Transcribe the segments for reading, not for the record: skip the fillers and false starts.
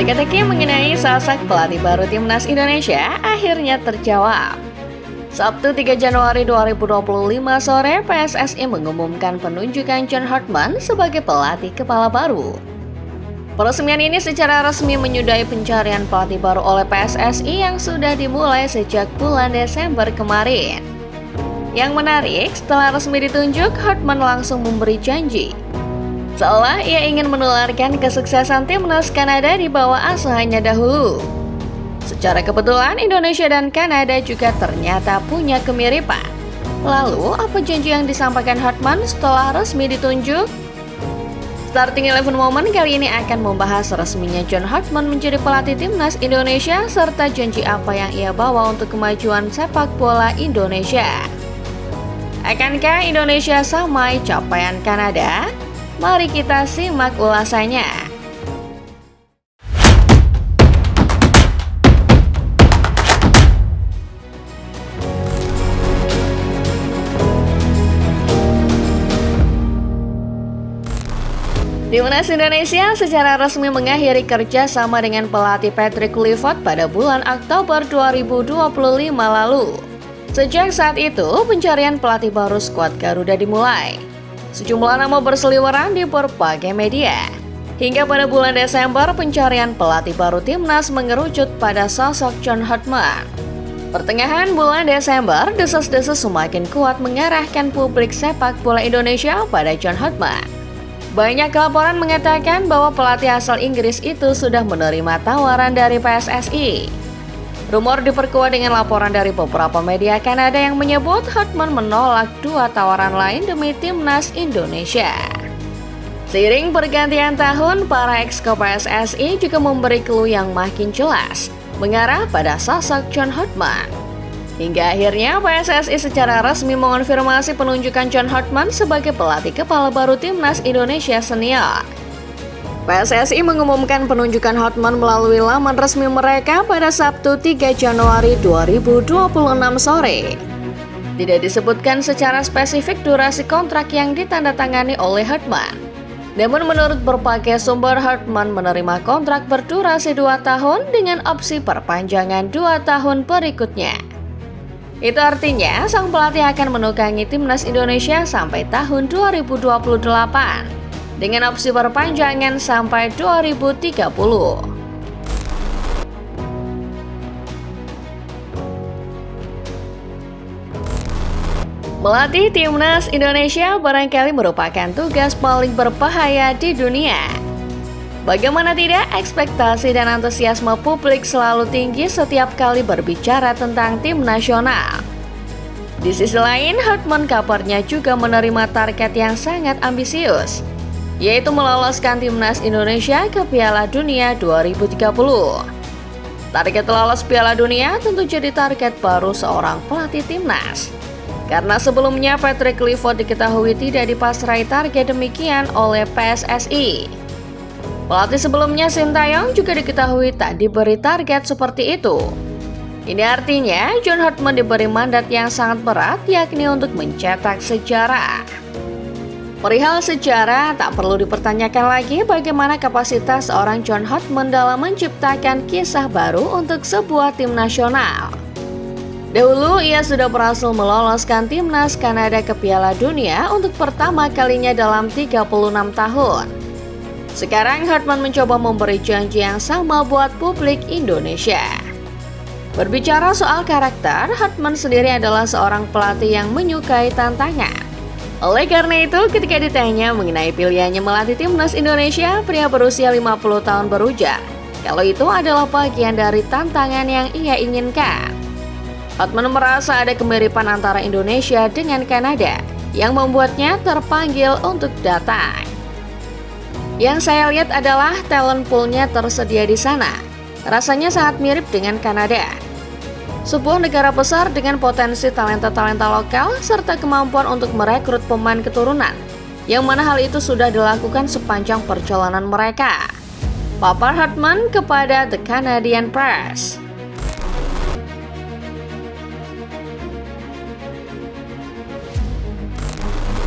Teka-teki mengenai sosok pelatih baru Timnas Indonesia akhirnya terjawab. Sabtu 3 Januari 2025 sore, PSSI mengumumkan penunjukan John Hartman sebagai pelatih kepala baru. Peresmian ini secara resmi menyudahi pencarian pelatih baru oleh PSSI yang sudah dimulai sejak bulan Desember kemarin. Yang menarik, setelah resmi ditunjuk, Hartman langsung memberi janji. Seolah ia ingin menularkan kesuksesan Timnas Kanada di bawah asuhannya dahulu. Secara kebetulan, Indonesia dan Kanada juga ternyata punya kemiripan. Lalu, apa janji yang disampaikan Hartman setelah resmi ditunjuk? Starting 11 Moment kali ini akan membahas resminya John Hartman menjadi pelatih Timnas Indonesia serta janji apa yang ia bawa untuk kemajuan sepak bola Indonesia. Akankah Indonesia samai capaian Kanada? Mari kita simak ulasannya. Timnas Indonesia secara resmi mengakhiri kerja sama dengan pelatih Patrick Kluivert pada bulan Oktober 2025 lalu. Sejak saat itu, pencarian pelatih baru skuad Garuda dimulai. Sejumlah nama berseliweran di berbagai media. Hingga pada bulan Desember, pencarian pelatih baru Timnas mengerucut pada sosok John Hartman. Pertengahan bulan Desember, desas-desus semakin kuat mengarahkan publik sepak bola Indonesia pada John Hartman. Banyak laporan mengatakan bahwa pelatih asal Inggris itu sudah menerima tawaran dari PSSI. Rumor diperkuat dengan laporan dari beberapa media Kanada yang menyebut Hartman menolak dua tawaran lain demi Timnas Indonesia. Seiring pergantian tahun, para exco PSSI juga memberi clue yang makin jelas mengarah pada sosok John Hartman. Hingga akhirnya PSSI secara resmi mengonfirmasi penunjukan John Hartman sebagai pelatih kepala baru Timnas Indonesia senior. PSSI mengumumkan penunjukan Hartman melalui laman resmi mereka pada Sabtu 3 Januari 2026 sore. Tidak disebutkan secara spesifik durasi kontrak yang ditandatangani oleh Hartman. Namun menurut berbagai sumber, Hartman menerima kontrak berdurasi 2 tahun dengan opsi perpanjangan 2 tahun berikutnya. Itu artinya sang pelatih akan menukangi Timnas Indonesia sampai tahun 2028 dengan opsi perpanjangan sampai 2030. Melatih Timnas Indonesia barangkali merupakan tugas paling berbahaya di dunia. Bagaimana tidak, ekspektasi dan antusiasme publik selalu tinggi setiap kali berbicara tentang tim nasional. Di sisi lain, Hartman kabarnya juga menerima target yang sangat ambisius, yaitu meloloskan Timnas Indonesia ke Piala Dunia 2030. Target lolos Piala Dunia tentu jadi target baru seorang pelatih Timnas. Karena sebelumnya Patrick Kluivert diketahui tidak dipasrai target demikian oleh PSSI. Pelatih sebelumnya Sintayong juga diketahui tak diberi target seperti itu. Ini artinya John Hartman diberi mandat yang sangat berat, yakni untuk mencetak sejarah. Perihal sejarah, tak perlu dipertanyakan lagi bagaimana kapasitas seorang John Hartman dalam menciptakan kisah baru untuk sebuah tim nasional. Dahulu ia sudah berhasil meloloskan Timnas Kanada ke Piala Dunia untuk pertama kalinya dalam 36 tahun. Sekarang Hartman mencoba memberi janji yang sama buat publik Indonesia. Berbicara soal karakter, Hartman sendiri adalah seorang pelatih yang menyukai tantangan. Oleh karena itu, ketika ditanya mengenai pilihannya melatih Timnas Indonesia, pria berusia 50 tahun berujar kalau itu adalah bagian dari tantangan yang ia inginkan. Hartman merasa ada kemiripan antara Indonesia dengan Kanada yang membuatnya terpanggil untuk datang. Yang saya lihat adalah talent pool-nya tersedia di sana. Rasanya sangat mirip dengan Kanada. Sebuah negara besar dengan potensi talenta-talenta lokal serta kemampuan untuk merekrut pemain keturunan, yang mana hal itu sudah dilakukan sepanjang perjalanan mereka. Papar Hartman kepada The Canadian Press.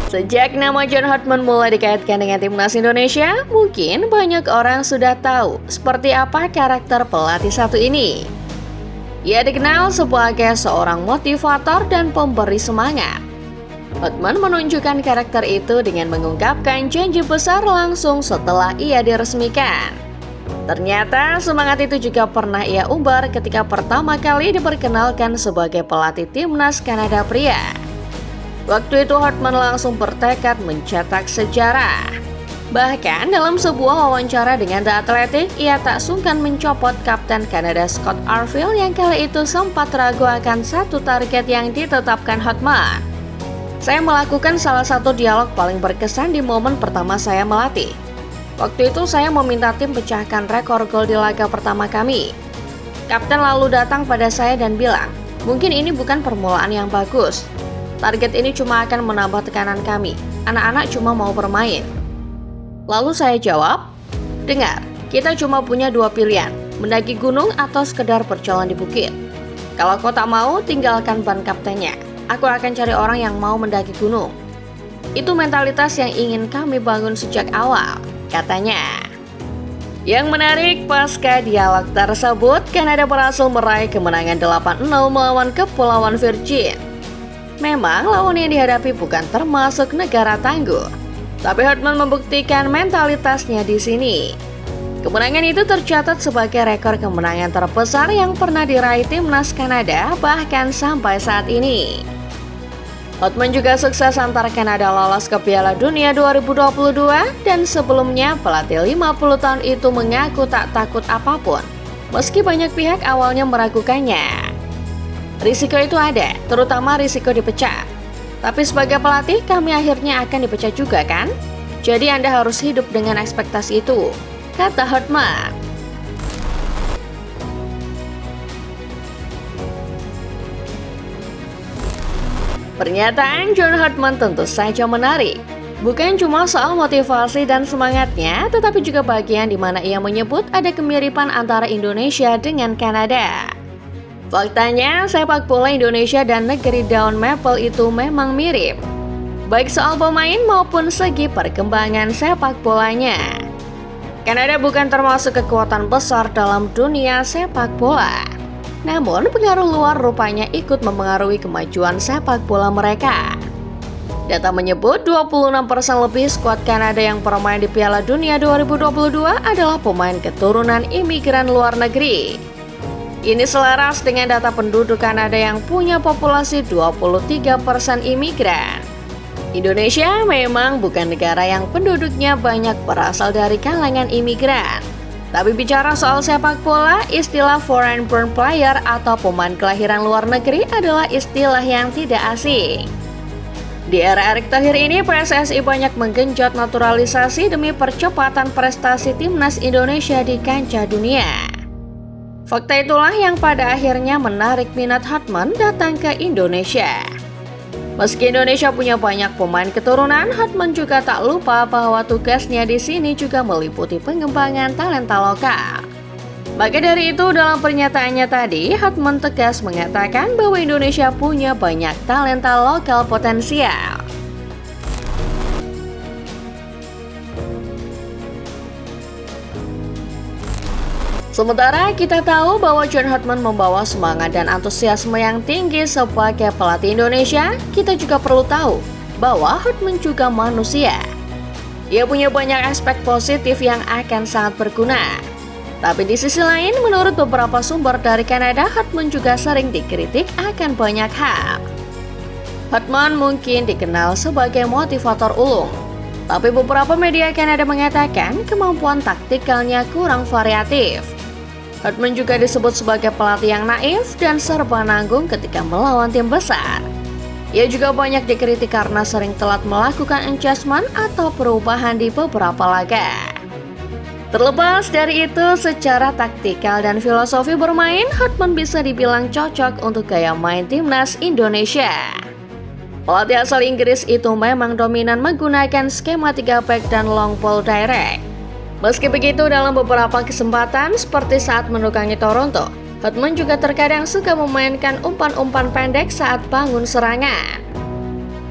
Sejak nama John Hotman mulai dikaitkan dengan timnas Indonesia, mungkin banyak orang sudah tahu seperti apa karakter pelatih satu ini. Ia dikenal sebagai seorang motivator dan pemberi semangat. Hotman menunjukkan karakter itu dengan mengungkapkan janji besar langsung setelah ia diresmikan. Ternyata semangat itu juga pernah ia umbar ketika pertama kali diperkenalkan sebagai pelatih timnas Kanada pria. Waktu itu Hotman langsung bertekad mencetak sejarah. Bahkan dalam sebuah wawancara dengan The Athletic, ia tak sungkan mencopot Kapten Kanada Scott Arfield yang kali itu sempat ragu akan satu target yang ditetapkan Hotman. Saya melakukan salah satu dialog paling berkesan di momen pertama saya melatih. Waktu itu saya meminta tim pecahkan rekor gol di laga pertama kami. Kapten lalu datang pada saya dan bilang, mungkin ini bukan permulaan yang bagus. Target ini cuma akan menambah tekanan kami. Anak-anak cuma mau bermain. Lalu saya jawab, dengar, kita cuma punya dua pilihan, mendaki gunung atau sekedar berjalan di bukit. Kalau kau tak mau, tinggalkan ban kaptennya. Aku akan cari orang yang mau mendaki gunung. Itu mentalitas yang ingin kami bangun sejak awal, katanya. Yang menarik, pasca dialog tersebut, Kanada berhasil meraih kemenangan 8-0 melawan Kepulauan Virgin. Memang lawan yang dihadapi bukan termasuk negara tangguh, tapi Hotman membuktikan mentalitasnya di sini. Kemenangan itu tercatat sebagai rekor kemenangan terbesar yang pernah diraih timnas Kanada bahkan sampai saat ini. Hotman juga sukses antar Kanada lolos ke Piala Dunia 2022 dan sebelumnya pelatih 50 tahun itu mengaku tak takut apapun, meski banyak pihak awalnya meragukannya. Risiko itu ada, terutama risiko dipecat. Tapi sebagai pelatih, kami akhirnya akan dipecat juga kan? Jadi Anda harus hidup dengan ekspektasi itu, kata Hotman. Pernyataan John Hotman tentu saja menarik. Bukan cuma soal motivasi dan semangatnya, tetapi juga bagian di mana ia menyebut ada kemiripan antara Indonesia dengan Kanada. Faktanya, sepak bola Indonesia dan negeri daun maple itu memang mirip, baik soal pemain maupun segi perkembangan sepak bolanya. Kanada bukan termasuk kekuatan besar dalam dunia sepak bola. Namun, pengaruh luar rupanya ikut mempengaruhi kemajuan sepak bola mereka. Data menyebut 26% lebih skuad Kanada yang bermain di Piala Dunia 2022 adalah pemain keturunan imigran luar negeri. Ini selaras dengan data penduduk Kanada yang punya populasi 23% imigran. Indonesia memang bukan negara yang penduduknya banyak berasal dari kalangan imigran. Tapi bicara soal sepak bola, istilah foreign born player atau pemain kelahiran luar negeri adalah istilah yang tidak asing. Di era Erick Thohir ini, PSSI banyak menggenjot naturalisasi demi percepatan prestasi timnas Indonesia di kancah dunia. Fakta itulah yang pada akhirnya menarik minat Hotman datang ke Indonesia. Meski Indonesia punya banyak pemain keturunan, Hotman juga tak lupa bahwa tugasnya di sini juga meliputi pengembangan talenta lokal. Maka dari itu, dalam pernyataannya tadi, Hotman tegas mengatakan bahwa Indonesia punya banyak talenta lokal potensial. Sementara kita tahu bahwa John Hotman membawa semangat dan antusiasme yang tinggi sebagai pelatih Indonesia, kita juga perlu tahu bahwa Hotman juga manusia. Ia punya banyak aspek positif yang akan sangat berguna. Tapi di sisi lain, menurut beberapa sumber dari Kanada, Hotman juga sering dikritik akan banyak hal. Hotman mungkin dikenal sebagai motivator ulung, tapi beberapa media Kanada mengatakan kemampuan taktikalnya kurang variatif. Hotman juga disebut sebagai pelatih yang naif dan serba nanggung ketika melawan tim besar. Ia juga banyak dikritik karena sering telat melakukan adjustment atau perubahan di beberapa laga. Terlepas dari itu, secara taktikal dan filosofi bermain, Hotman bisa dibilang cocok untuk gaya main timnas Indonesia. Pelatih asal Inggris itu memang dominan menggunakan skema 3 back dan long ball direct. Meski begitu, dalam beberapa kesempatan seperti saat menukangi Toronto, Hotman juga terkadang suka memainkan umpan-umpan pendek saat bangun serangan.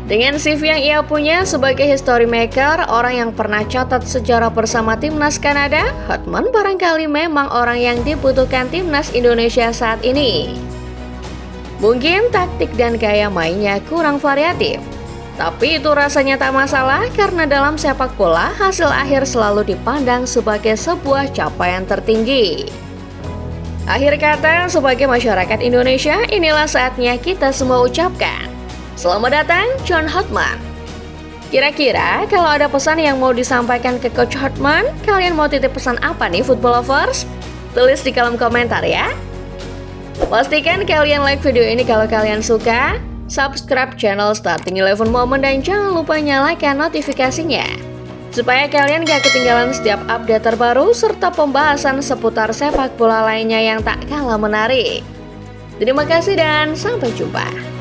Dengan CV yang ia punya sebagai history maker, orang yang pernah catat sejarah bersama timnas Kanada, Hotman barangkali memang orang yang dibutuhkan timnas Indonesia saat ini. Mungkin taktik dan gaya mainnya kurang variatif, tapi itu rasanya tak masalah karena dalam sepak bola hasil akhir selalu dipandang sebagai sebuah capaian tertinggi. Akhir kata, sebagai masyarakat Indonesia, inilah saatnya kita semua ucapkan selamat datang John Hotman. Kira-kira kalau ada pesan yang mau disampaikan ke Coach Hotman, kalian mau titip pesan apa nih football lovers? Tulis di kolom komentar ya. Pastikan kalian like video ini kalau kalian suka, subscribe channel Starting 11 Moment dan jangan lupa nyalakan notifikasinya supaya kalian gak ketinggalan setiap update terbaru serta pembahasan seputar sepak bola lainnya yang tak kalah menarik. Terima kasih dan sampai jumpa.